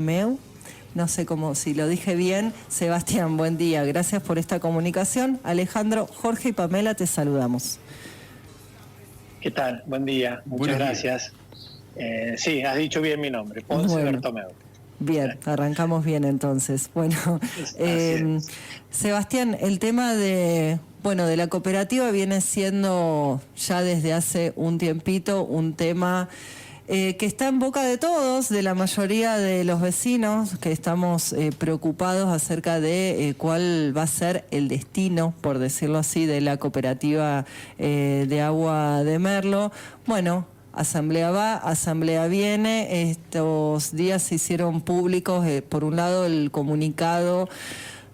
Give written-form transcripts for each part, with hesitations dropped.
Meu, no sé cómo, si lo dije bien. Sebastián, buen día, gracias por esta comunicación. Alejandro, Jorge y Pamela, te saludamos. ¿Qué tal? Buen día, muchas gracias. Sí, has dicho bien mi nombre, Ponce Bertomeu. Bien, arrancamos bien entonces. Bueno, Sebastián, el tema de la cooperativa viene siendo ya desde hace un tiempito un tema que está en boca de todos, de la mayoría de los vecinos, que estamos preocupados acerca de cuál va a ser el destino, por decirlo así, de la cooperativa de agua de Merlo. Bueno, asamblea va, asamblea viene. Estos días se hicieron públicos, por un lado, el comunicado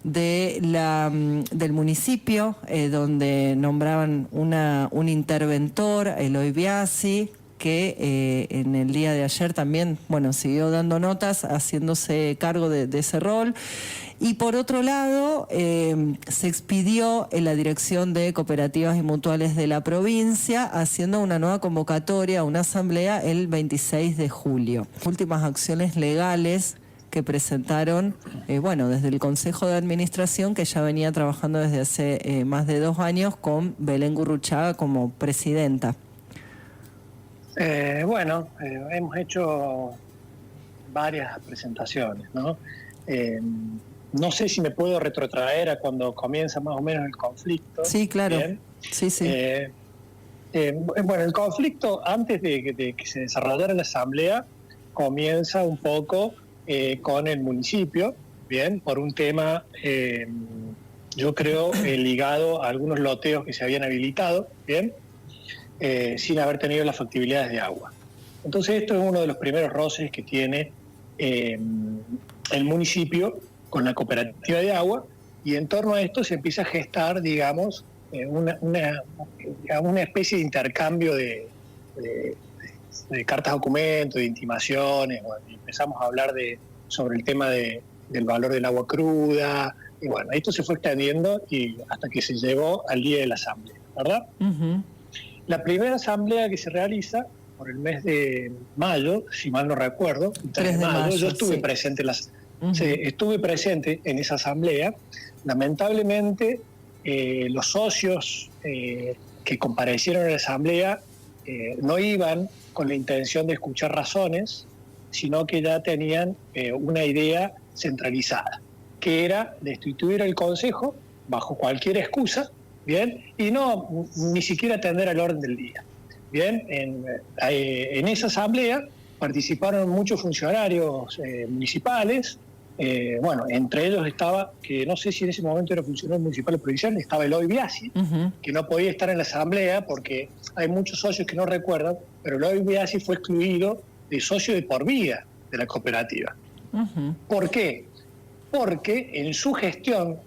del municipio, donde nombraban un interventor, Eloy Biasi, que en el día de ayer también, siguió dando notas, haciéndose cargo de ese rol. Y por otro lado, se expidió en la Dirección de Cooperativas y Mutuales de la provincia, haciendo una nueva convocatoria a una asamblea el 26 de julio. Últimas acciones legales que presentaron, desde el Consejo de Administración, que ya venía trabajando desde hace más de 2 años con Belén Gurruchaga como presidenta. Hemos hecho varias presentaciones, ¿no? No sé si me puedo retrotraer a cuando comienza más o menos el conflicto. Sí, claro. ¿Bien? Sí. El conflicto, antes de que se desarrollara la asamblea, comienza un poco con el municipio, ¿bien? Por un tema, yo creo, ligado a algunos loteos que se habían habilitado, ¿bien? Sin haber tenido las factibilidades de agua. Entonces esto es uno de los primeros roces que tiene el municipio con la cooperativa de agua, y en torno a esto se empieza a gestar, digamos, una especie de intercambio de cartas documentos, de intimaciones. Y empezamos a hablar sobre el tema del valor del agua cruda, y esto se fue extendiendo y hasta que se llegó al día de la asamblea, ¿verdad? Uh-huh. La primera asamblea que se realiza por el mes de mayo, si mal no recuerdo, 3 de mayo, yo estuve presente estuve presente en esa asamblea. Lamentablemente, los socios que comparecieron en la asamblea no iban con la intención de escuchar razones, sino que ya tenían una idea centralizada, que era destituir al Consejo bajo cualquier excusa, ¿bien? Y ni siquiera atender al orden del día. Bien, en esa asamblea participaron muchos funcionarios municipales. Entre ellos estaba, que no sé si en ese momento era funcionario municipal o provincial, estaba Eloy Biasi, uh-huh, que no podía estar en la asamblea porque hay muchos socios que no recuerdan, pero Eloy Biasi fue excluido de socio de por vida de la cooperativa. Uh-huh. ¿Por qué? Porque en su gestión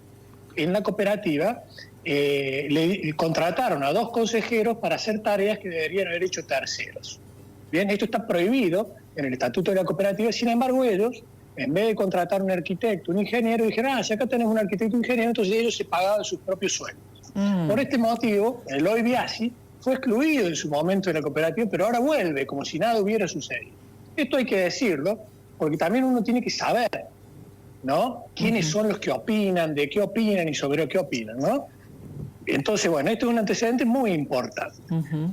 en la cooperativa le contrataron a 2 consejeros para hacer tareas que deberían haber hecho terceros. Bien, esto está prohibido en el estatuto de la cooperativa. Sin embargo, ellos, en vez de contratar un arquitecto, un ingeniero, dijeron, si acá tenemos un arquitecto y un ingeniero, entonces ellos se pagaban sus propios sueldos. Por este motivo, Eloy Biasi fue excluido en su momento de la cooperativa, pero ahora vuelve como si nada hubiera sucedido. Esto hay que decirlo, porque también uno tiene que saber, ¿no? ¿Quiénes son los que opinan, de qué opinan y sobre qué opinan, ¿no? Entonces, esto es un antecedente muy importante. Uh-huh.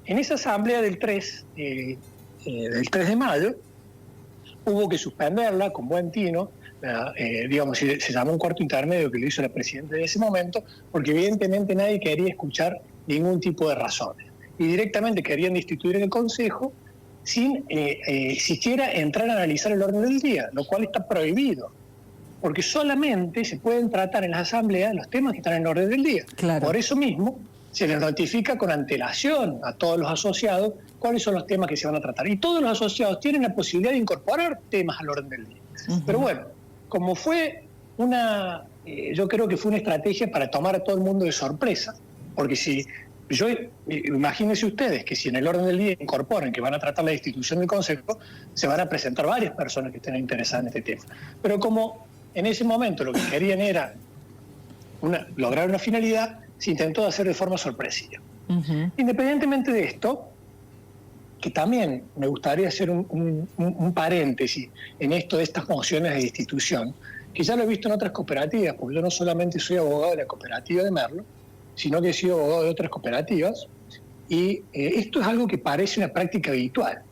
En esa asamblea del 3 de mayo, hubo que suspenderla con buen tino, se llamó un cuarto intermedio que lo hizo la presidenta de ese momento, porque evidentemente nadie quería escuchar ningún tipo de razones. Y directamente querían destituir el Consejo sin siquiera entrar a analizar el orden del día, lo cual está prohibido, porque solamente se pueden tratar en las asambleas los temas que están en el orden del día. Claro. Por eso mismo se les notifica con antelación a todos los asociados cuáles son los temas que se van a tratar. Y todos los asociados tienen la posibilidad de incorporar temas al orden del día. Uh-huh. Pero como fue yo creo que fue una estrategia para tomar a todo el mundo de sorpresa, porque imagínense ustedes que si en el orden del día incorporan que van a tratar la destitución del Consejo, se van a presentar varias personas que estén interesadas en este tema. Pero como en ese momento lo que querían era lograr una finalidad, se intentó hacer de forma sorpresiva. Uh-huh. Independientemente de esto, que también me gustaría hacer un paréntesis en esto de estas mociones de destitución, que ya lo he visto en otras cooperativas, porque yo no solamente soy abogado de la cooperativa de Merlo, sino que he sido abogado de otras cooperativas, y esto es algo que parece una práctica habitual,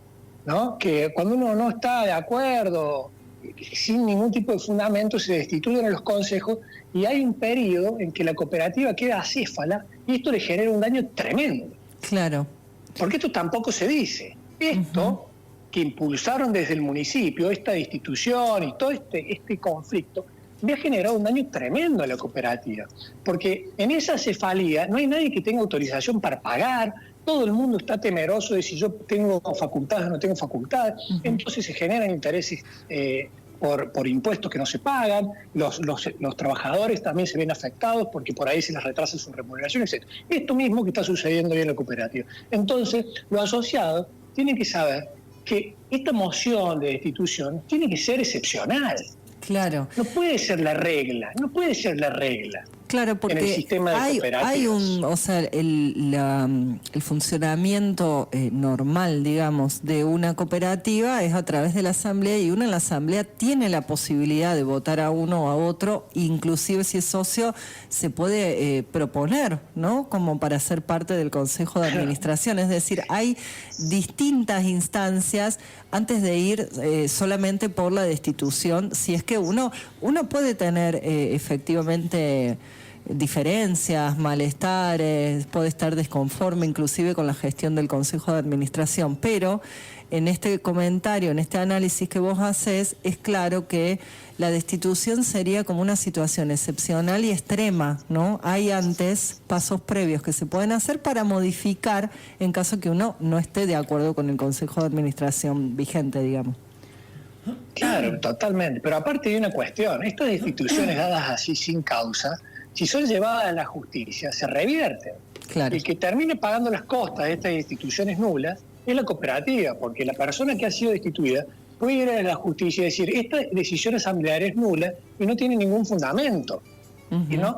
¿no? Que cuando uno no está de acuerdo, sin ningún tipo de fundamento, se destituyen a los consejos y hay un periodo en que la cooperativa queda acéfala y esto le genera un daño tremendo. Claro. Porque esto tampoco se dice. Esto que impulsaron desde el municipio, esta destitución y todo este conflicto, me ha generado un daño tremendo a la cooperativa. Porque en esa cefalía no hay nadie que tenga autorización para pagar, todo el mundo está temeroso de si yo tengo facultades o no tengo facultades, entonces se generan intereses por impuestos que no se pagan, los trabajadores también se ven afectados porque por ahí se les retrasa su remuneración, etc. Esto mismo que está sucediendo hoy en la cooperativa. Entonces, los asociados tienen que saber que esta moción de destitución tiene que ser excepcional. Claro. No puede ser la regla, no puede ser la regla. Claro, porque en el sistema de cooperativas. El funcionamiento normal, digamos, de una cooperativa es a través de la asamblea y uno en la asamblea tiene la posibilidad de votar a uno o a otro, inclusive si es socio se puede proponer, ¿no? Como para ser parte del consejo de administración. Es decir, hay distintas instancias antes de ir solamente por la destitución, si es que uno puede tener efectivamente diferencias, malestares, puede estar desconforme inclusive con la gestión del Consejo de Administración, pero en este comentario, en este análisis que vos haces, es claro que la destitución sería como una situación excepcional y extrema, ¿no? Hay antes pasos previos que se pueden hacer para modificar en caso que uno no esté de acuerdo con el Consejo de Administración vigente, digamos. Claro, totalmente. Pero aparte hay una cuestión, estas destituciones dadas así sin causa, si son llevadas a la justicia, se revierten. Claro. El que termine pagando las costas de estas instituciones nulas es la cooperativa, porque la persona que ha sido destituida puede ir a la justicia y decir, esta decisión asamblearia es nula y no tiene ningún fundamento.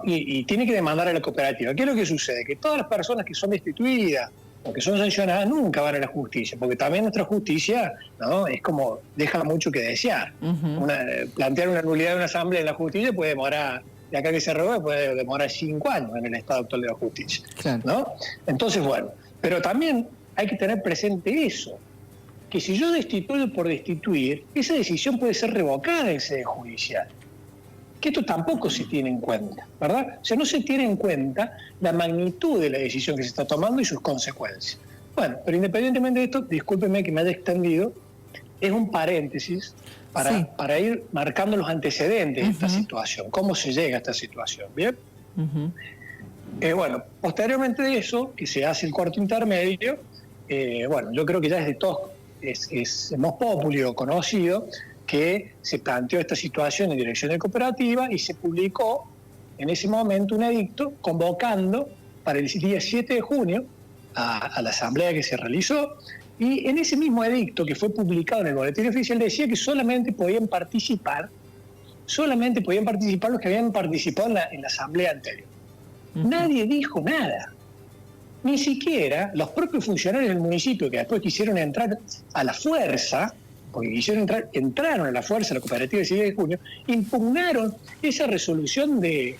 Y tiene que demandar a la cooperativa. ¿Qué es lo que sucede? Que todas las personas que son destituidas o que son sancionadas nunca van a la justicia, porque también nuestra justicia, ¿no?, es como, deja mucho que desear. Plantear una nulidad de una asamblea en la justicia puede demorar, de acá que se revuelve, puede demorar 5 años en el estado actual de la justicia. Claro. ¿No? Entonces, bueno, pero también hay que tener presente eso, que si yo destituyo por destituir, esa decisión puede ser revocada en sede judicial. Que esto tampoco se tiene en cuenta, ¿verdad? O sea, no se tiene en cuenta la magnitud de la decisión que se está tomando y sus consecuencias. Bueno, pero independientemente de esto, discúlpeme que me haya extendido, es un paréntesis para ir marcando los antecedentes de esta situación, cómo se llega a esta situación, ¿bien? Bueno, posteriormente de eso, que se hace el cuarto intermedio, bueno, yo creo que ya es de todos, es voz populi o conocido, que se planteó esta situación en dirección de cooperativa y se publicó en ese momento un edicto convocando para el día 7 de junio a la asamblea que se realizó, y en ese mismo edicto que fue publicado en el boletín oficial decía que solamente podían participar los que habían participado en la asamblea anterior. Nadie dijo nada. Ni siquiera los propios funcionarios del municipio, que después quisieron entrar a la fuerza, porque entraron a la fuerza a la cooperativa del 7 de junio, impugnaron esa resolución del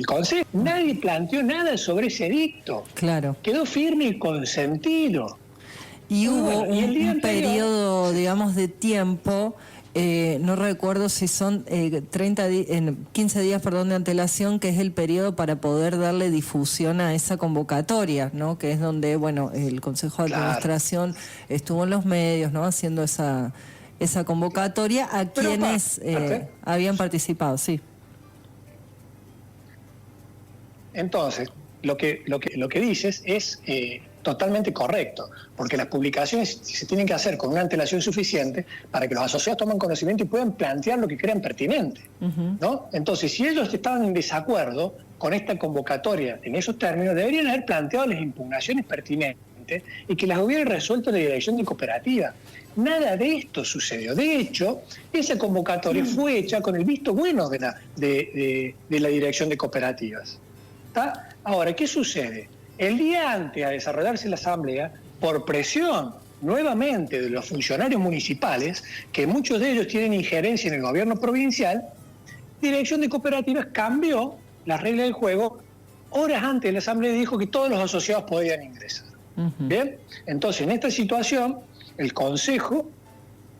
Consejo. Nadie planteó nada sobre ese edicto. Claro. Quedó firme y consentido. Y hubo un periodo, digamos, de tiempo, no recuerdo si son 15 días de antelación, que es el periodo para poder darle difusión a esa convocatoria, ¿no? Que es donde, bueno, el Consejo de Administración estuvo en los medios, ¿no?, haciendo esa convocatoria a quienes habían participado, sí. Entonces, lo que dices es totalmente correcto, porque las publicaciones se tienen que hacer con una antelación suficiente para que los asociados tomen conocimiento y puedan plantear lo que crean pertinente, ¿no? Entonces, si ellos estaban en desacuerdo con esta convocatoria en esos términos, deberían haber planteado las impugnaciones pertinentes y que las hubieran resuelto la dirección de cooperativa. Nada de esto sucedió. De hecho, esa convocatoria fue hecha con el visto bueno de la dirección de cooperativas. ¿Está? Ahora, ¿qué sucede? El día antes de desarrollarse la asamblea, por presión nuevamente de los funcionarios municipales, que muchos de ellos tienen injerencia en el gobierno provincial, Dirección de Cooperativas cambió las reglas del juego horas antes de la asamblea y dijo que todos los asociados podían ingresar. Bien, entonces en esta situación el consejo,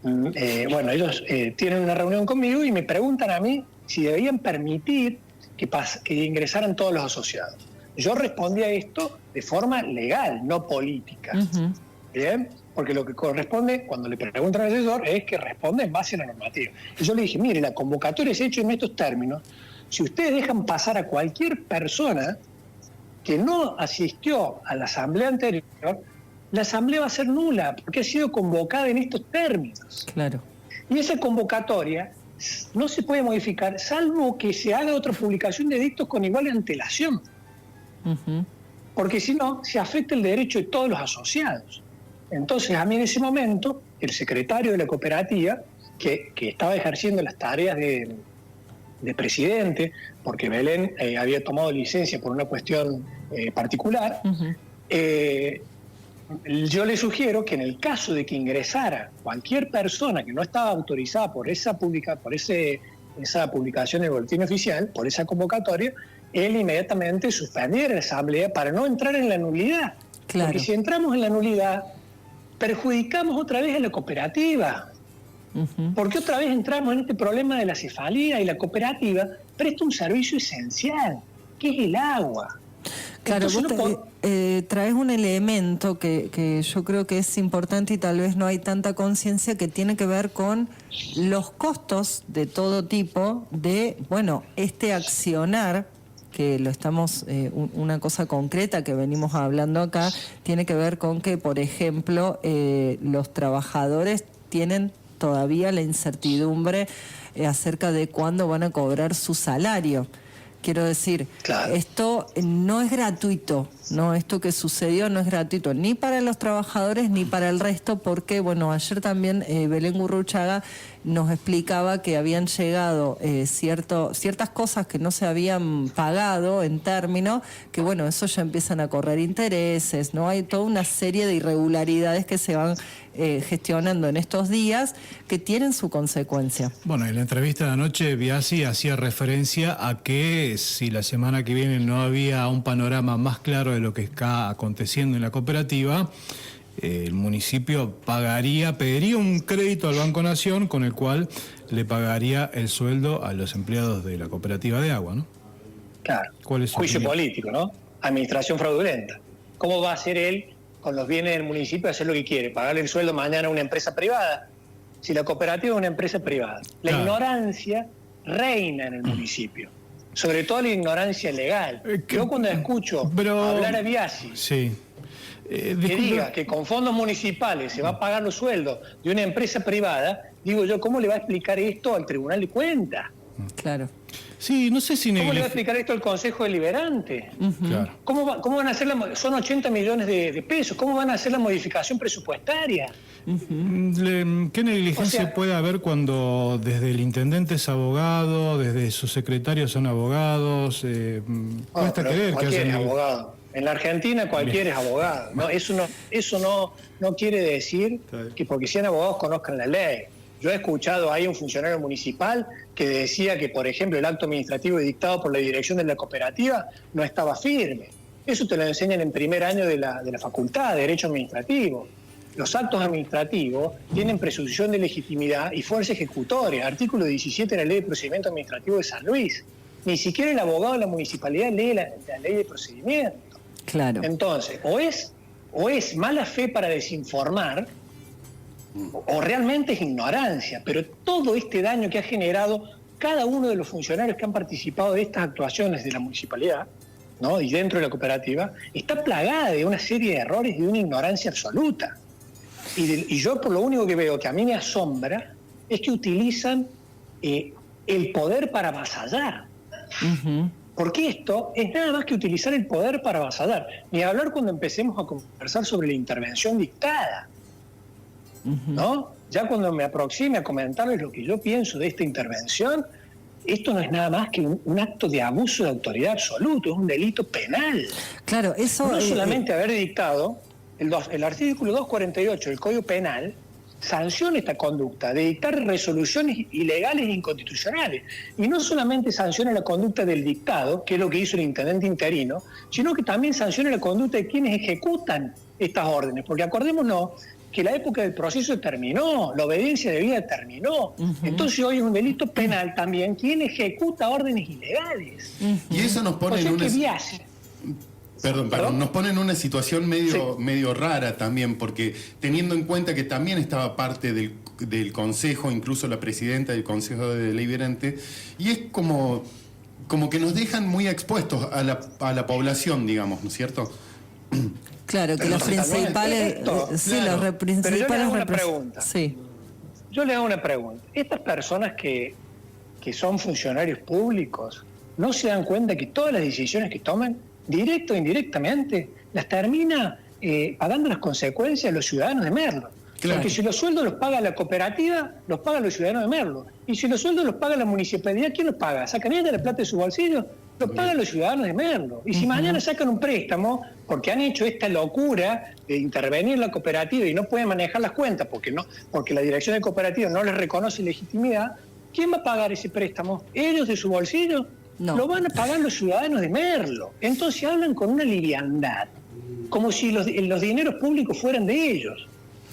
ellos tienen una reunión conmigo y me preguntan a mí si debían permitir que ingresaran todos los asociados. Yo respondí a esto de forma legal, no política. Bien, porque lo que corresponde cuando le preguntan al asesor es que responde en base a la normativa. Y yo le dije, mire, la convocatoria se ha hecho en estos términos. Si ustedes dejan pasar a cualquier persona que no asistió a la asamblea anterior, la asamblea va a ser nula, porque ha sido convocada en estos términos. Claro. Y esa convocatoria no se puede modificar, salvo que se haga otra publicación de edictos con igual antelación. Porque si no, se afecta el derecho de todos los asociados. Entonces, a mí en ese momento, el secretario de la cooperativa, que estaba ejerciendo las tareas de presidente, porque Belén había tomado licencia por una cuestión particular, yo le sugiero que en el caso de que ingresara cualquier persona que no estaba autorizada por esa publicación en el boletín oficial, por esa convocatoria, él inmediatamente suspendiera la asamblea para no entrar en la nulidad. Claro. Porque si entramos en la nulidad, perjudicamos otra vez a la cooperativa. Porque otra vez entramos en este problema de la cefalía y la cooperativa presta un servicio esencial, que es el agua. Claro, entonces, vos traes un elemento que yo creo que es importante y tal vez no hay tanta conciencia, que tiene que ver con los costos de todo tipo de, este accionar, que lo estamos, una cosa concreta que venimos hablando acá, tiene que ver con que, por ejemplo, los trabajadores tienen todavía la incertidumbre acerca de cuándo van a cobrar su salario. Quiero decir, claro, esto no es gratuito, ¿no? Esto que sucedió no es gratuito ni para los trabajadores ni para el resto, porque, ayer también Belén Gurruchaga nos explicaba que habían llegado ciertas cosas que no se habían pagado en términos, que eso ya empiezan a correr intereses, ¿no? Hay toda una serie de irregularidades que se van gestionando en estos días que tienen su consecuencia. Bueno, en la entrevista de anoche Biasi hacía referencia a que si la semana que viene no había un panorama más claro de lo que está aconteciendo en la cooperativa, el municipio pediría un crédito al Banco Nación con el cual le pagaría el sueldo a los empleados de la cooperativa de agua, ¿no? Claro. ¿Cuál es su juicio opinión? Político, ¿no? Administración fraudulenta. ¿Cómo va a hacer él con los bienes del municipio hacer lo que quiere? ¿Pagarle el sueldo mañana a una empresa privada? Si la cooperativa es una empresa privada. La ignorancia reina en el municipio. Sobre todo la ignorancia legal. Yo cuando escucho hablar a Biasi, que diga que con fondos municipales se va a pagar los sueldos de una empresa privada, digo yo, ¿cómo le va a explicar esto al Tribunal de Cuentas? Claro. Sí, no sé si ¿Cómo le va a explicar esto al Consejo Deliberante? Claro. ¿Cómo van a hacer son 80 millones de pesos? ¿Cómo van a hacer la modificación presupuestaria? ¿Qué negligencia puede haber cuando desde el intendente es abogado, desde sus secretarios son abogados? Cuesta creer que cualquiera es abogado. En la Argentina cualquiera es abogado. ¿No? Eso no quiere decir que porque sean abogados conozcan la ley. Yo he escuchado ahí un funcionario municipal que decía que, por ejemplo, el acto administrativo dictado por la dirección de la cooperativa no estaba firme. Eso te lo enseñan en primer año de la facultad de Derecho Administrativo. Los actos administrativos tienen presunción de legitimidad y fuerza ejecutoria. Artículo 17 de la Ley de Procedimiento Administrativo de San Luis. Ni siquiera el abogado de la municipalidad lee la Ley de Procedimiento. Claro. Entonces, o es mala fe para desinformar, o realmente es ignorancia, pero todo este daño que ha generado cada uno de los funcionarios que han participado de estas actuaciones de la municipalidad, ¿no? Y dentro de la cooperativa, está plagada de una serie de errores y de una ignorancia absoluta. Y yo por lo único que veo que a mí me asombra es que utilizan el poder para avasallar. Porque esto es nada más que utilizar el poder para avasallar. Ni hablar cuando empecemos a conversar sobre la intervención dictada. ¿No? Ya cuando me aproxime a comentarles lo que yo pienso de esta intervención, esto no es nada más que un acto de abuso de autoridad absoluto, es un delito penal. Claro, eso no solamente haber dictado el artículo 248 del Código Penal sanciona esta conducta de dictar resoluciones ilegales e inconstitucionales. Y no solamente sanciona la conducta del dictado, que es lo que hizo el intendente interino, sino que también sanciona la conducta de quienes ejecutan estas órdenes. Porque acordémonos que la época del proceso terminó, la obediencia debida terminó. Entonces hoy es un delito penal también quien ejecuta órdenes ilegales. Y eso nos pone en una... ¿Perdón? Nos pone en una situación medio rara también, porque teniendo en cuenta que también estaba parte del Consejo, incluso la presidenta del Consejo de Deliberante, y es como que nos dejan muy expuestos a la población, digamos, ¿no es cierto? Claro, que los principales... Sí, claro. los principales... Pero yo le hago una pregunta. Sí. Yo le hago una pregunta. Estas personas que son funcionarios públicos, ¿no se dan cuenta que todas las decisiones que toman, directo o indirectamente, las termina pagando las consecuencias los ciudadanos de Merlo? Claro. Porque si los sueldos los paga la cooperativa, los pagan los ciudadanos de Merlo. Y si los sueldos los paga la municipalidad, ¿quién los paga? ¿Sacan ella la plata de su bolsillo? Los pagan los ciudadanos de Merlo. Y si mañana sacan un préstamo, porque han hecho esta locura de intervenir en la cooperativa y no pueden manejar las cuentas porque la dirección de cooperativa no les reconoce legitimidad, ¿quién va a pagar ese préstamo? ¿Ellos de su bolsillo? No. Lo van a pagar los ciudadanos de Merlo. Entonces hablan con una liviandad, como si los dineros públicos fueran de ellos.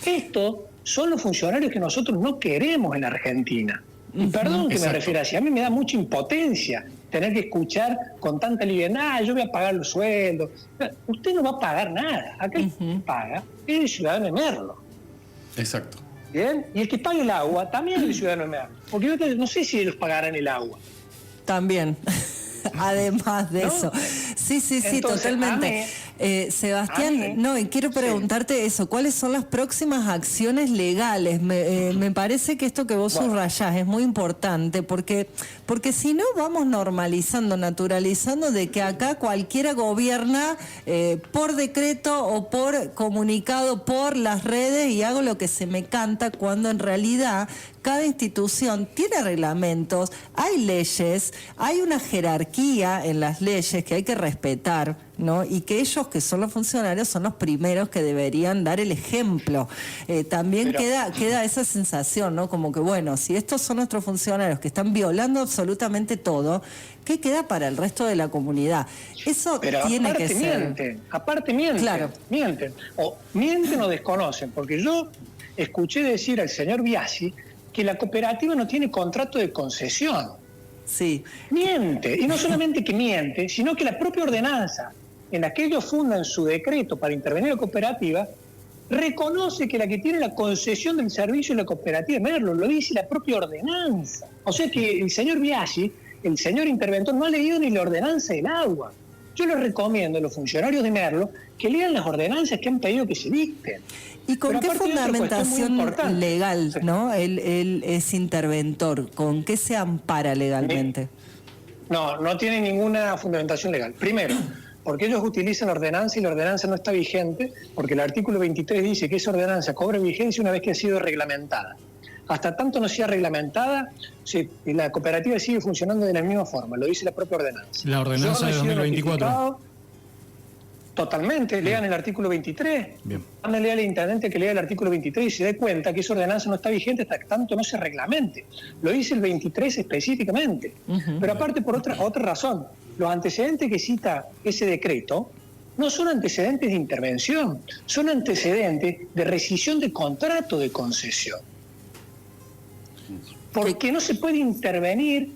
Estos son los funcionarios que nosotros no queremos en Argentina. Y perdón que me refiera así, a mí me da mucha impotencia tener que escuchar con tanta liviandad, yo voy a pagar los sueldos. Usted no va a pagar nada. Acá el que paga es el ciudadano de Merlo. Exacto. ¿Bien? Y el que paga el agua también es el ciudadano de Merlo. Porque yo no sé si ellos pagarán el agua. También. Además de eso. Sí, entonces, totalmente. Sebastián, y quiero preguntarte eso, ¿cuáles son las próximas acciones legales? Me parece que esto que vos subrayás es muy importante, porque si no vamos normalizando, naturalizando de que acá cualquiera gobierna por decreto o por comunicado por las redes y hago lo que se me canta, cuando en realidad cada institución tiene reglamentos, hay leyes, hay una jerarquía en las leyes que hay que respetar, ¿no? Y que ellos, que son los funcionarios, son los primeros que deberían dar el ejemplo. También queda esa sensación, ¿no? Como que, bueno, si estos son nuestros funcionarios que están violando absolutamente todo, ¿qué queda para el resto de la comunidad? Eso tiene que ser... Aparte mienten, claro. mienten o desconocen, porque yo escuché decir al señor Biasi que la cooperativa no tiene contrato de concesión. Sí. Miente, y no solamente que miente, sino que la propia ordenanza en la que ellos fundan su decreto para intervenir en la cooperativa reconoce que la que tiene la concesión del servicio es la cooperativa de Merlo, lo dice la propia ordenanza. O sea que el señor Biasi, el señor interventor, no ha leído ni la ordenanza del agua. Yo les recomiendo a los funcionarios de Merlo que lean las ordenanzas que han pedido que se dicten. ¿Y con qué fundamentación legal, no? Él es interventor, ¿con qué se ampara legalmente? No tiene ninguna fundamentación legal. Primero, porque ellos utilizan la ordenanza y la ordenanza no está vigente, porque el artículo 23 dice que esa ordenanza cobra vigencia una vez que ha sido reglamentada. Hasta tanto no sea reglamentada, la cooperativa sigue funcionando de la misma forma, lo dice la propia ordenanza. La ordenanza de 2024. Totalmente, lean el artículo 23. Bien. Van a leer al intendente que lea el artículo 23 y se dé cuenta que esa ordenanza no está vigente hasta que tanto no se reglamente. Lo dice el 23 específicamente. Pero aparte por otra razón, los antecedentes que cita ese decreto no son antecedentes de intervención, son antecedentes de rescisión de contrato de concesión. Porque no se puede intervenir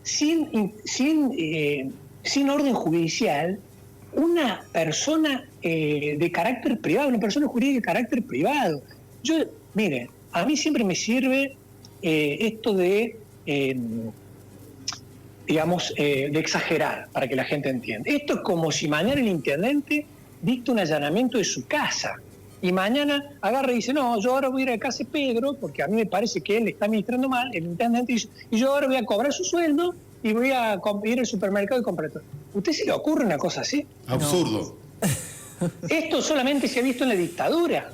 sin orden judicial una persona de carácter privado, una persona jurídica de carácter privado. Mire, a mí siempre me sirve esto de, de exagerar para que la gente entienda. Esto es como si mañana el intendente dicta un allanamiento de su casa y mañana agarra y dice, no, yo ahora voy a ir a casa de Pedro porque a mí me parece que él está administrando mal, el intendente dice, y yo ahora voy a cobrar su sueldo y voy a ir al supermercado y comprar todo. ¿Usted se le ocurre una cosa así? Absurdo. No. Esto solamente se ha visto en la dictadura.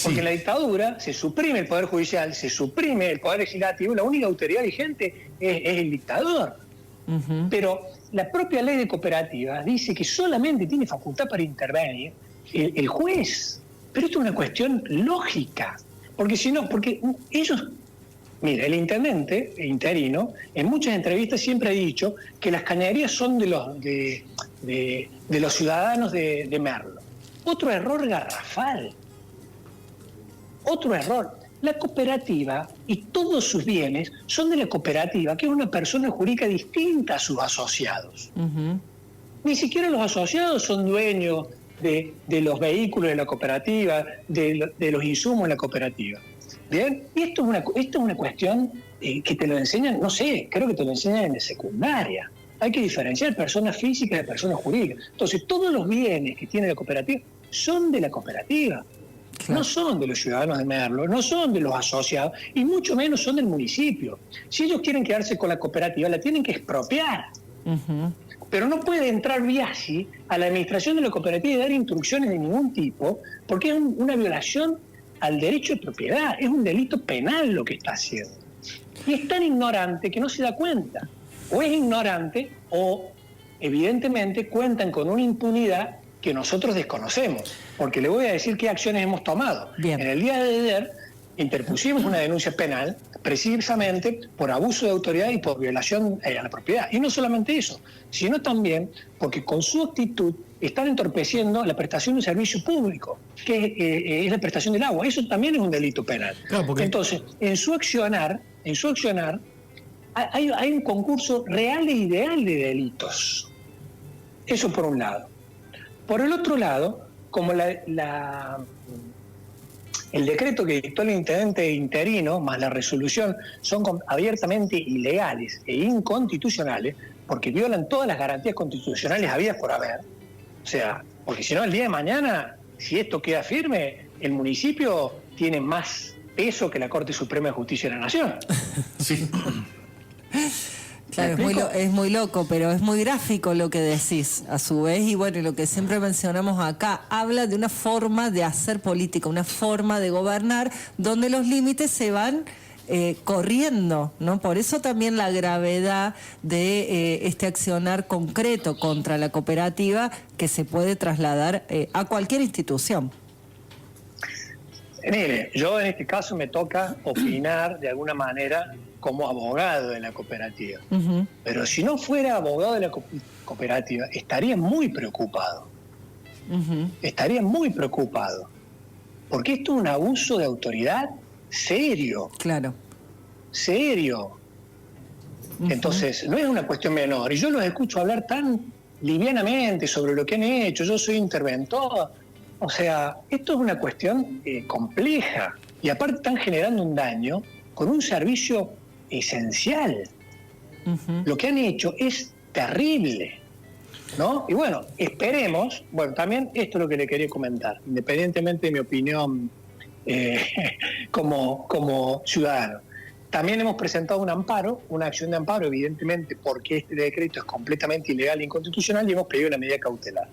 Porque en la dictadura se suprime el Poder Judicial, se suprime el Poder Legislativo, la única autoridad vigente es el dictador. Pero la propia ley de cooperativas dice que solamente tiene facultad para intervenir el juez. Pero esto es una cuestión lógica, porque si no, porque ellos... Mira, el intendente interino en muchas entrevistas siempre ha dicho que las cañerías son de los ciudadanos de Merlo. Otro error garrafal. Otro error. La cooperativa y todos sus bienes son de la cooperativa, que es una persona jurídica distinta a sus asociados. Ni siquiera los asociados son dueños de los vehículos de la cooperativa, de los insumos de la cooperativa. Bien, y esto es una cuestión que te lo enseñan, no sé, creo que te lo enseñan en la secundaria. Hay que diferenciar personas físicas de personas jurídicas. Entonces, todos los bienes que tiene la cooperativa son de la cooperativa. Claro. No son de los ciudadanos de Merlo, no son de los asociados, y mucho menos son del municipio. Si ellos quieren quedarse con la cooperativa, la tienen que expropiar. Pero no puede entrar Biasi a la administración de la cooperativa y dar instrucciones de ningún tipo, porque es una violación al derecho de propiedad, es un delito penal lo que está haciendo. Y es tan ignorante que no se da cuenta. O es ignorante o, evidentemente, cuentan con una impunidad que nosotros desconocemos. Porque le voy a decir qué acciones hemos tomado. Bien. En el día de ayer interpusimos una denuncia penal precisamente por abuso de autoridad y por violación a la propiedad. Y no solamente eso, sino también porque con su actitud están entorpeciendo la prestación de un servicio público, que es la prestación del agua. Eso también es un delito penal. Claro, porque... Entonces, en su accionar hay un concurso real e ideal de delitos. Eso por un lado. Por el otro lado, como el decreto que dictó el intendente interino, más la resolución, son abiertamente ilegales e inconstitucionales, porque violan todas las garantías constitucionales habidas por haber. O sea, porque si no, el día de mañana, si esto queda firme, el municipio tiene más peso que la Corte Suprema de Justicia de la Nación. Sí. Claro, es muy loco, pero es muy gráfico lo que decís, a su vez, y bueno, lo que siempre mencionamos acá, habla de una forma de hacer política, una forma de gobernar, donde los límites se van corriendo, ¿no? Por eso también la gravedad de este accionar concreto contra la cooperativa que se puede trasladar a cualquier institución. Mire, yo en este caso me toca opinar de alguna manera como abogado de la cooperativa. Pero si no fuera abogado de la cooperativa, estaría muy preocupado. Estaría muy preocupado. Porque esto es un abuso de autoridad serio. Claro. Serio. Entonces, no es una cuestión menor. Y yo los escucho hablar tan livianamente sobre lo que han hecho. Yo soy interventor. O sea, esto es una cuestión compleja. Y aparte están generando un daño con un servicio esencial. Lo que han hecho es terrible, ¿no? Y bueno, esperemos, bueno, también esto es lo que le quería comentar, independientemente de mi opinión como ciudadano. También hemos presentado un amparo, una acción de amparo, evidentemente, porque este decreto es completamente ilegal e inconstitucional, y hemos pedido una medida cautelar.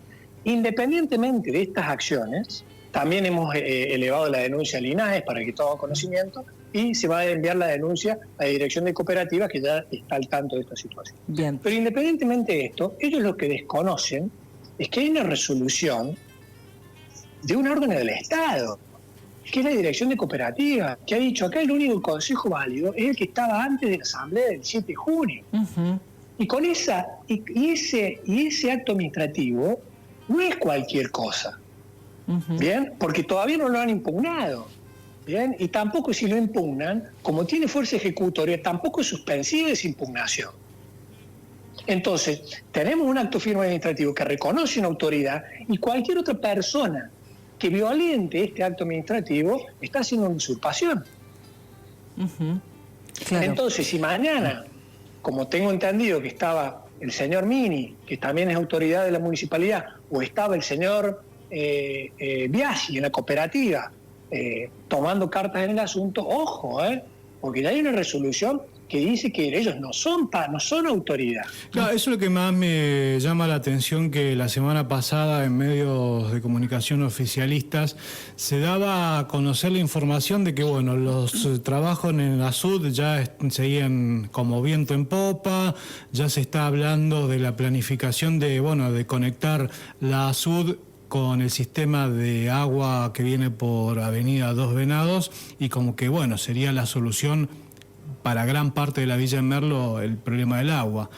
Independientemente de estas acciones, también hemos elevado la denuncia al INAES para que todo conocimiento, y se va a enviar la denuncia a la Dirección de Cooperativas, que ya está al tanto de esta situación. Bien. Pero independientemente de esto, ellos lo que desconocen es que hay una resolución de un órgano del Estado, que es la Dirección de Cooperativas, que ha dicho acá el único consejo válido es el que estaba antes de la asamblea del 7 de junio. Y con ese acto administrativo no es cualquier cosa. Bien, porque todavía no lo han impugnado. Bien, y tampoco, si lo impugnan, como tiene fuerza ejecutoria, tampoco es suspensiva esa impugnación. Entonces, tenemos un acto firme administrativo que reconoce una autoridad, y cualquier otra persona que violente este acto administrativo está haciendo una usurpación. Claro. Entonces, si mañana, como tengo entendido que estaba el señor Mini, que también es autoridad de la municipalidad, o estaba el señor Biasi en la cooperativa, tomando cartas en el asunto, ojo, porque ya hay una resolución que dice que ellos no son autoridad. Claro, eso es lo que más me llama la atención, que la semana pasada en medios de comunicación oficialistas se daba a conocer la información de que, bueno, los trabajos en la SUD ya seguían como viento en popa, ya se está hablando de la planificación de conectar la SUD con el sistema de agua que viene por Avenida Dos Venados y como que, bueno, sería la solución para gran parte de la Villa de Merlo el problema del agua.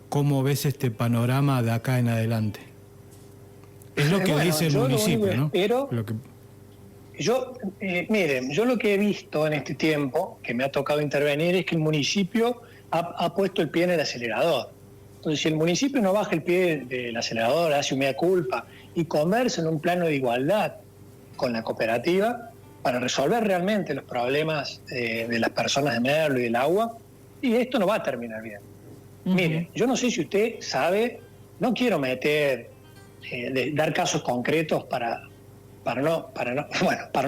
¿Cómo ves este panorama de acá en adelante? Es lo que dice el municipio, ¿no? Miren, yo lo que he visto en este tiempo, que me ha tocado intervenir, es que el municipio ha puesto el pie en el acelerador. Entonces, si el municipio no baja el pie del acelerador, hace un mea culpa y conversa en un plano de igualdad con la cooperativa para resolver realmente los problemas de las personas de Merlo y del agua, y esto no va a terminar bien. Mire, yo no sé si usted sabe, no quiero dar casos concretos para no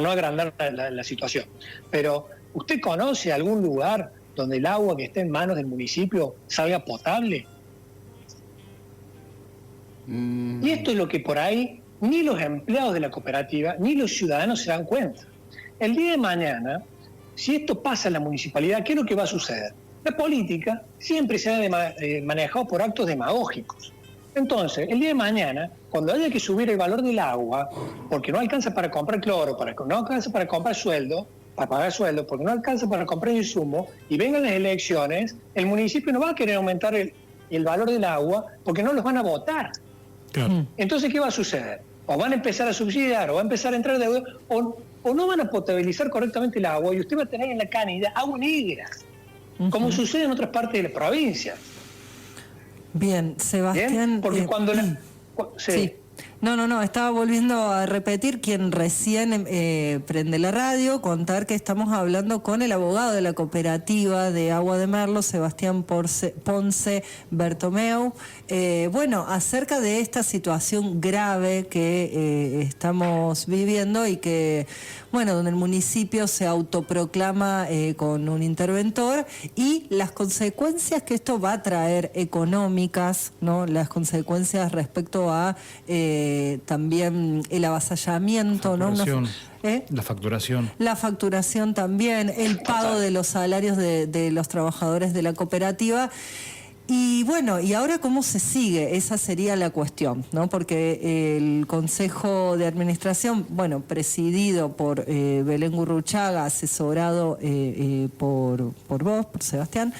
agrandar la situación, pero ¿usted conoce algún lugar donde el agua que esté en manos del municipio salga potable? Y esto es lo que por ahí ni los empleados de la cooperativa ni los ciudadanos se dan cuenta. El día de mañana, si esto pasa en la municipalidad, ¿qué es lo que va a suceder? La política siempre se ha manejado por actos demagógicos. Entonces, el día de mañana, cuando haya que subir el valor del agua, porque no alcanza para comprar cloro, no alcanza para comprar sueldo, para pagar sueldo, porque no alcanza para comprar insumo, y vengan las elecciones, el municipio no va a querer aumentar el valor del agua porque no los van a votar. Claro. Entonces, ¿qué va a suceder? O van a empezar a subsidiar, o va a empezar a entrar deuda, o no van a potabilizar correctamente el agua, y usted va a tener en la canilla agua negra, como sucede en otras partes de la provincia. Bien, Sebastián. ¿Bien? Porque cuando sí. No, estaba volviendo a repetir, quien recién prende la radio, contar que estamos hablando con el abogado de la cooperativa de Agua de Merlo, Sebastián Ponce Bertomeu, acerca de esta situación grave que estamos viviendo y que, donde el municipio se autoproclama con un interventor y las consecuencias que esto va a traer económicas, ¿no? Las consecuencias respecto a también el avasallamiento, ¿no? La facturación. La facturación también, el pago de los salarios de los trabajadores de la cooperativa. Y ¿y ahora cómo se sigue? Esa sería la cuestión, ¿no? Porque el Consejo de Administración, presidido por Belén Gurruchaga, asesorado por vos, por Sebastián,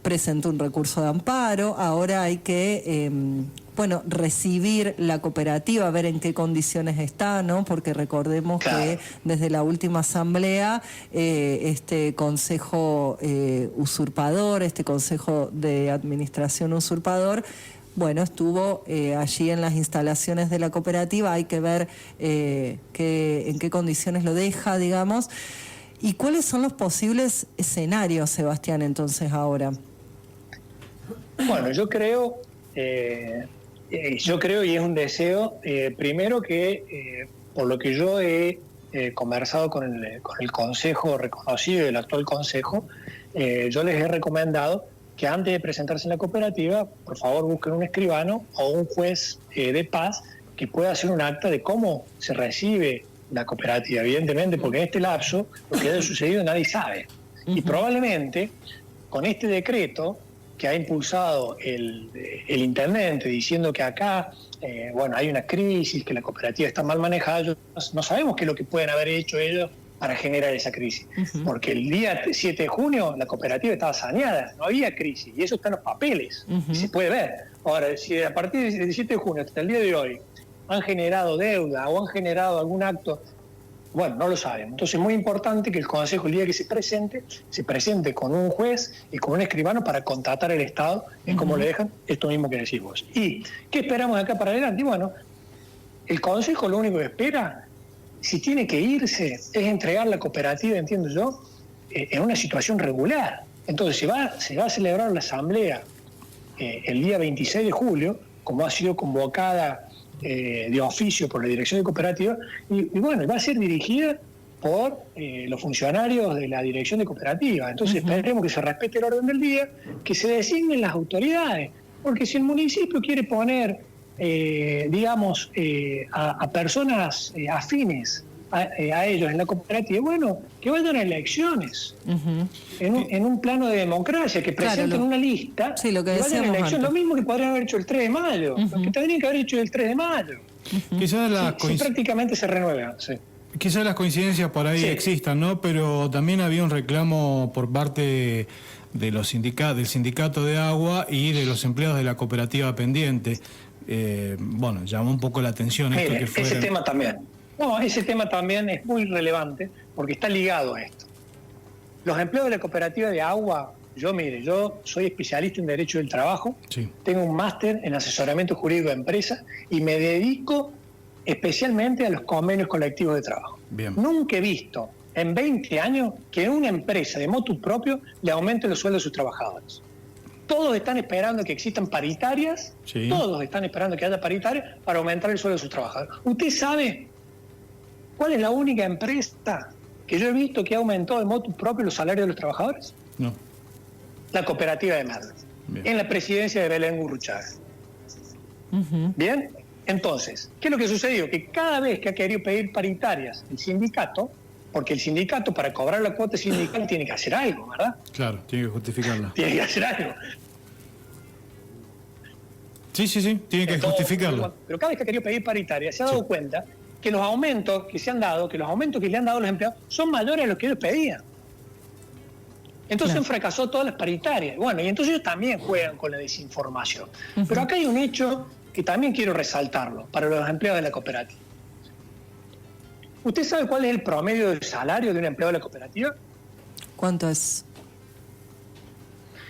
presentó un recurso de amparo. Ahora hay que recibir la cooperativa, ver en qué condiciones está, ¿no? Porque recordemos que desde la última asamblea este consejo usurpador, este consejo de administración usurpador, estuvo allí en las instalaciones de la cooperativa. Hay que ver en qué condiciones lo deja, digamos. ¿Y cuáles son los posibles escenarios, Sebastián, entonces ahora? Bueno, yo creo y es un deseo, primero que por lo que yo he conversado con el consejo reconocido y el actual consejo, yo les he recomendado que antes de presentarse en la cooperativa, por favor busquen un escribano o un juez de paz que pueda hacer un acta de cómo se recibe la cooperativa, evidentemente, porque en este lapso lo que haya sucedido nadie sabe. Y probablemente con este decreto que ha impulsado el intendente diciendo que acá hay una crisis, que la cooperativa está mal manejada, no sabemos qué es lo que pueden haber hecho ellos para generar esa crisis. Porque el día 7 de junio la cooperativa estaba saneada, no había crisis, y eso está en los papeles, y se puede ver. Ahora, si a partir del 7 de junio hasta el día de hoy han generado deuda o han generado algún acto, no lo sabemos. Entonces es muy importante que el Consejo, el día que se presente con un juez y con un escribano para contratar el Estado en cómo le dejan esto mismo que decís vos. ¿Y qué esperamos de acá para adelante? El Consejo lo único que espera, si tiene que irse, es entregar la cooperativa, entiendo yo, en una situación regular. Entonces se va a celebrar la asamblea el día 26 de julio, como ha sido convocada de oficio por la Dirección de Cooperativa, y va a ser dirigida por los funcionarios de la Dirección de Cooperativa. Entonces esperemos que se respete el orden del día, que se designen las autoridades, porque si el municipio quiere poner a personas afines a ellos en la cooperativa, bueno, que vayan a elecciones, en un plano de democracia, que presenten Claro, una lista, sí, lo que vayan a decíamos elecciones, antes. lo mismo que podrían haber hecho el 3 de mayo, lo que tendrían que haber hecho el 3 de mayo. Quizás Si prácticamente se renuevan, sí. Quizás las coincidencias por ahí Sí. existan, ¿no? Pero también había un reclamo por parte de los del sindicato de agua y de los empleados de la cooperativa pendiente. Bueno, llamó un poco la atención esto Mire, que fue. ese tema también. No, ese tema también es muy relevante porque está ligado a esto. Los empleados de la cooperativa de agua, yo soy especialista en Derecho del Trabajo, Sí. tengo un máster en asesoramiento jurídico de empresas y me dedico especialmente a los convenios colectivos de trabajo. Bien. Nunca he visto en 20 años que una empresa de motu propio le aumente los sueldos a sus trabajadores. Todos están esperando que existan paritarias, Sí. todos están esperando que haya paritarias para aumentar el sueldo de sus trabajadores. ¿Usted sabe cuál es la única empresa que yo he visto que ha aumentado de motu propio los salarios de los trabajadores? No. La cooperativa de Merlo, Bien. en la presidencia de Belén Gurruchaga. Bien, entonces, ¿qué es lo que sucedió? Que cada vez que ha querido pedir paritarias el sindicato, porque el sindicato para cobrar la cuota sindical tiene que hacer algo, ¿verdad? Claro, tiene que justificarla. Tiene que hacer algo. Sí, tiene que Entonces, justificarla. pero cada vez que ha querido pedir paritaria se ha dado cuenta que los aumentos que se han dado, que los aumentos que le han dado a los empleados son mayores a los que ellos pedían. Entonces han fracasado todas las paritarias. Bueno, y entonces ellos también juegan con la desinformación. Pero acá hay un hecho que también quiero resaltarlo para los empleados de la cooperativa. ¿Usted sabe cuál es el promedio del salario de un empleado de la cooperativa? ¿Cuánto es?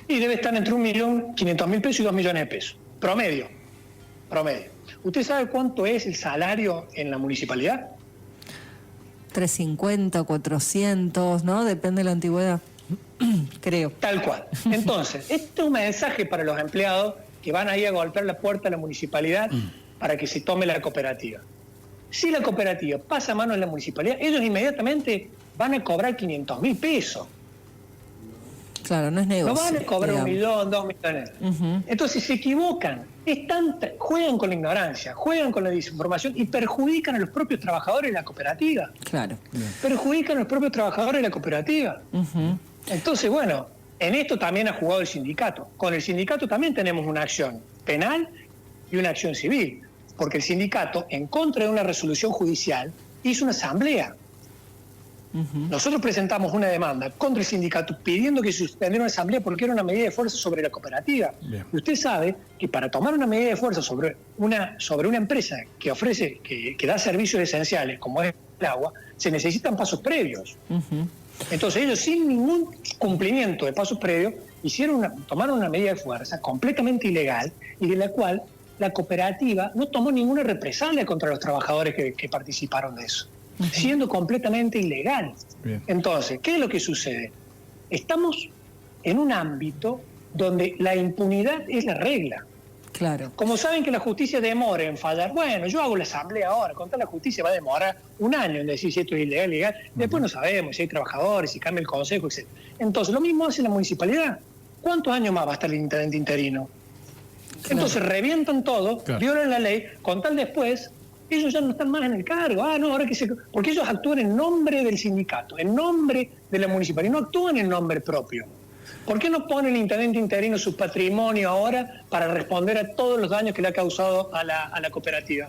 Y debe estar entre 1.500.000 pesos y 2 millones de pesos. Promedio. ¿Usted sabe cuánto es el salario en la municipalidad? 350, 400, ¿no? Depende de la antigüedad. Creo. Tal cual. Entonces, este es un mensaje para los empleados que van ahí a golpear la puerta de la municipalidad para que se tome la cooperativa. Si la cooperativa pasa a manos de la municipalidad, ellos inmediatamente van a cobrar 500.000 pesos. Claro, no es negocio. No van a cobrar digamos. 1 millón, 2 millones. Entonces se equivocan. Juegan con la ignorancia, juegan con la desinformación y perjudican a los propios trabajadores de la cooperativa. Claro. Perjudican a los propios trabajadores de la cooperativa. Entonces, bueno, en esto también ha jugado el sindicato. Con el sindicato también tenemos una acción penal y una acción civil, porque el sindicato, en contra de una resolución judicial, hizo una asamblea. Nosotros presentamos una demanda contra el sindicato pidiendo que se suspendiera una asamblea porque era una medida de fuerza sobre la cooperativa. Bien. Y usted sabe que para tomar una medida de fuerza sobre una empresa que ofrece, que da servicios esenciales, como es el agua, se necesitan pasos previos. Entonces ellos, sin ningún cumplimiento de pasos previos, tomaron una medida de fuerza completamente ilegal y de la cual la cooperativa no tomó ninguna represalia contra los trabajadores que participaron de eso, siendo completamente ilegal. Bien. Entonces, ¿qué es lo que sucede? Estamos en un ámbito donde la impunidad es la regla. Claro. Como saben que la justicia demora en fallar, bueno, yo hago la asamblea ahora, con tal la justicia va a demorar 1 año en decir si esto es ilegal, legal. Después no sabemos si hay trabajadores, si cambia el consejo, etc. Entonces, lo mismo hace la municipalidad. ¿Cuántos años más va a estar el intendente interino? Claro. Entonces revientan todo, Claro. violan la ley, con tal después, ellos ya no están más en el cargo. Porque ellos actúan en nombre del sindicato, en nombre de la municipalidad, no actúan en nombre propio. ¿Por qué no pone el intendente interino su patrimonio ahora para responder a todos los daños que le ha causado a la cooperativa?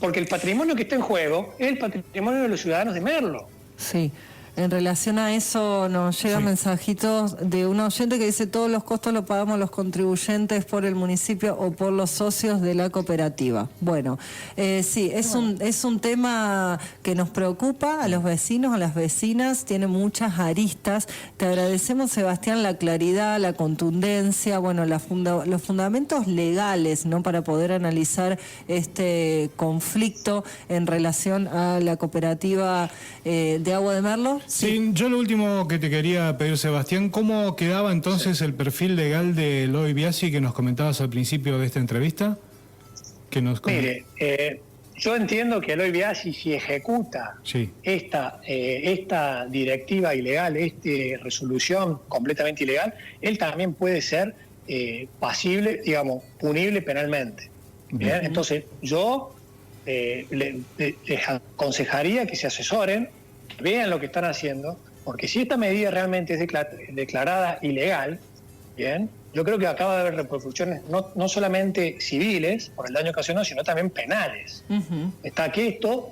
Porque el patrimonio que está en juego es el patrimonio de los ciudadanos de Merlo. Sí. En relación a eso nos llegan mensajitos de un oyente que dice todos los costos los pagamos los contribuyentes por el municipio o por los socios de la cooperativa. Bueno, sí, es un tema que nos preocupa a los vecinos, a las vecinas, tiene muchas aristas. Te agradecemos, Sebastián, la claridad, la contundencia, bueno, los fundamentos legales, ¿no?, para poder analizar este conflicto en relación a la cooperativa de Agua de Merlo. Sí, yo lo último que te quería pedir, Sebastián, ¿cómo quedaba entonces el perfil legal de Eloy Biasi que nos comentabas al principio de esta entrevista? Mire, yo entiendo que Eloy Biasi, si ejecuta esta directiva ilegal, esta resolución completamente ilegal, él también puede ser pasible, digamos, punible penalmente. ¿Bien? Entonces, yo les aconsejaría que se asesoren, que vean lo que están haciendo, porque si esta medida realmente es declarada ilegal, bien, yo creo que acaba de haber repercusiones no solamente civiles por el daño ocasionado, sino también penales. Está que esto,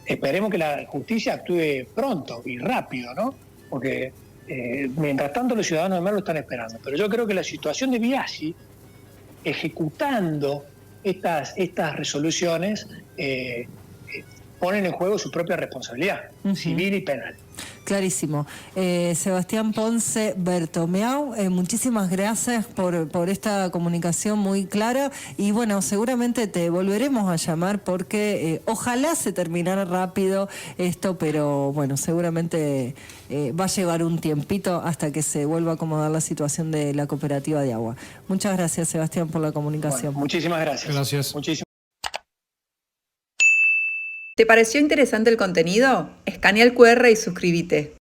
esperemos que la justicia actúe pronto y rápido, ¿no? Porque mientras tanto los ciudadanos de Merlo están esperando. Pero yo creo que la situación de Biasi, ejecutando estas resoluciones, ponen en juego su propia responsabilidad civil y penal. Clarísimo. Sebastián Ponce Bertomeu, muchísimas gracias por esta comunicación muy clara y bueno, seguramente te volveremos a llamar porque ojalá se terminara rápido esto, pero bueno, seguramente va a llevar un tiempito hasta que se vuelva a acomodar la situación de la cooperativa de agua. Muchas gracias, Sebastián, por la comunicación. Bueno, muchísimas gracias. Gracias. ¿Te pareció interesante el contenido? Escanea el QR y suscríbete.